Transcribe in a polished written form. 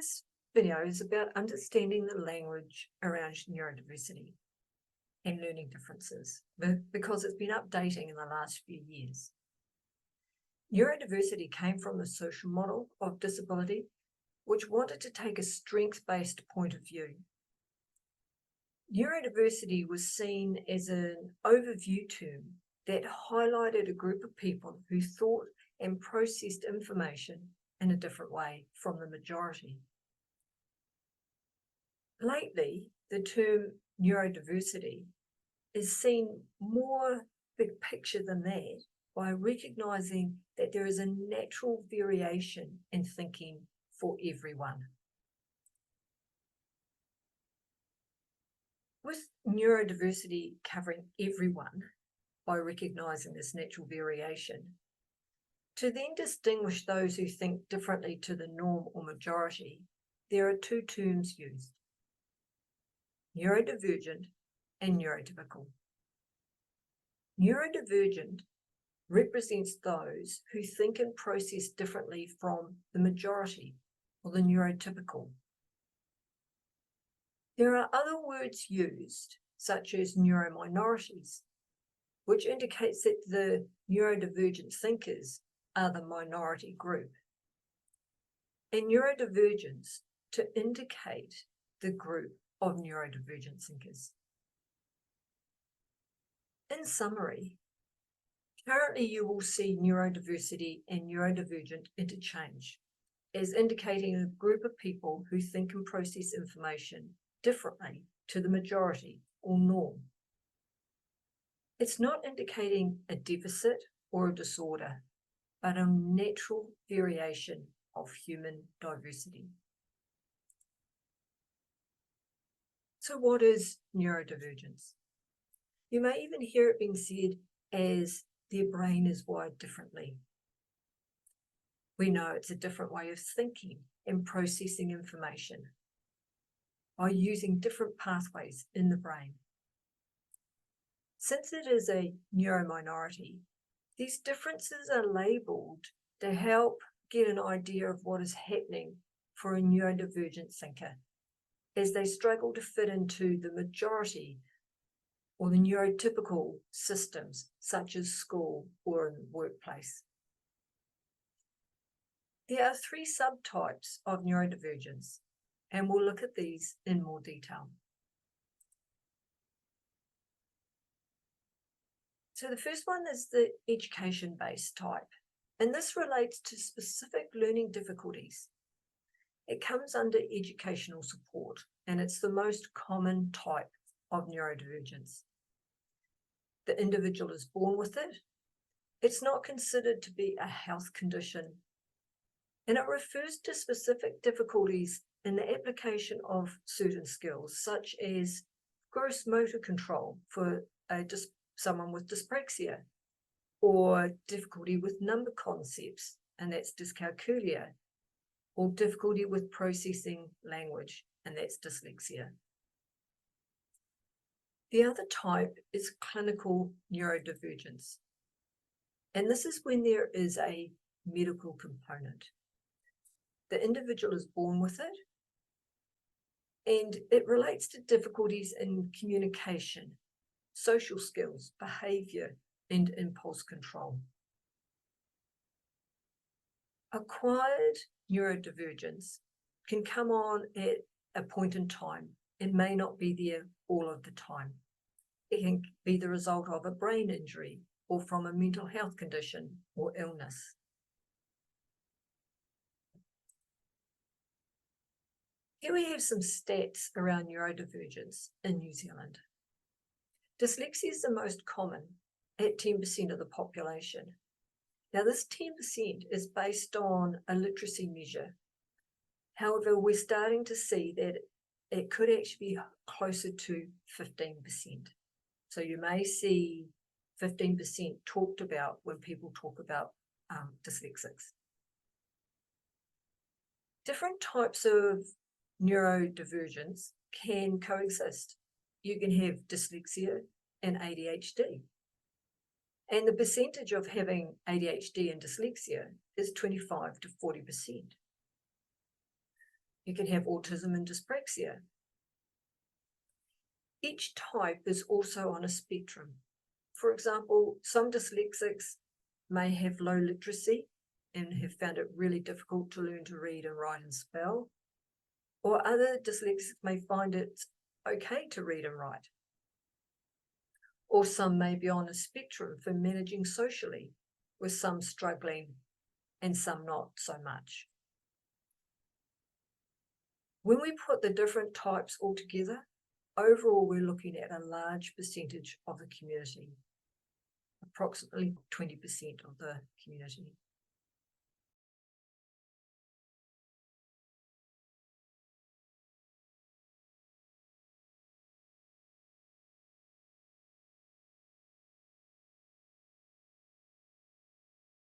This video is about understanding the language around neurodiversity and learning differences because it's been updating in the last few years. Neurodiversity came from the social model of disability, which wanted to take a strengths-based point of view. Neurodiversity was seen as an overview term that highlighted a group of people who thought and processed information in a different way from the majority. Lately, the term neurodiversity is seen more big picture than that by recognizing that there is a natural variation in thinking for everyone. With neurodiversity covering everyone by recognizing this natural variation, to then distinguish those who think differently to the norm or majority, there are two terms used: neurodivergent and neurotypical. Neurodivergent represents those who think and process differently from the majority or the neurotypical. There are other words used, such as neurominorities, which indicates that the neurodivergent thinkers are the minority group, and neurodivergence to indicate the group of neurodivergent thinkers. In summary, currently you will see neurodiversity and neurodivergent interchange as indicating a group of people who think and process information differently to the majority or norm. It's not indicating a deficit or a disorder, but a natural variation of human diversity. So what is neurodivergence? You may even hear it being said as their brain is wired differently. We know it's a different way of thinking and processing information by using different pathways in the brain. Since it is a neurominority, these differences are labelled to help get an idea of what is happening for a neurodivergent thinker as they struggle to fit into the majority or the neurotypical systems such as school or in the workplace. There are three subtypes of neurodivergence, and we'll look at these in more detail. So the first one is the education-based type, and this relates to specific learning difficulties. It comes under educational support, and it's the most common type of neurodivergence. The individual is born with it. It's not considered to be a health condition, and it refers to specific difficulties in the application of certain skills, such as gross motor control for someone with dyspraxia, or difficulty with number concepts, and that's dyscalculia, or difficulty with processing language, and that's dyslexia. The other type is clinical neurodivergence, and this is when there is a medical component. The individual is born with it, and it relates to difficulties in communication, social skills, behavior, and impulse control. Acquired neurodivergence can come on at a point in time and may not be there all of the time. It can be the result of a brain injury or from a mental health condition or illness. Here we have some stats around neurodivergence in New Zealand. Dyslexia is the most common at 10% of the population. Now this 10% is based on a literacy measure. However, we're starting to see that it could actually be closer to 15%. So you may see 15% talked about when people talk about dyslexics. Different types of neurodivergence can coexist. You can have dyslexia and ADHD. And the percentage of having ADHD and dyslexia is 25 to 40%. You can have autism and dyspraxia. Each type is also on a spectrum. For example, some dyslexics may have low literacy and have found it really difficult to learn to read and write and spell, or other dyslexics may find it okay to read and write. Or some may be on a spectrum for managing socially, with some struggling and some not so much. When we put the different types all together, overall we're looking at a large percentage of the community, approximately 20% of the community.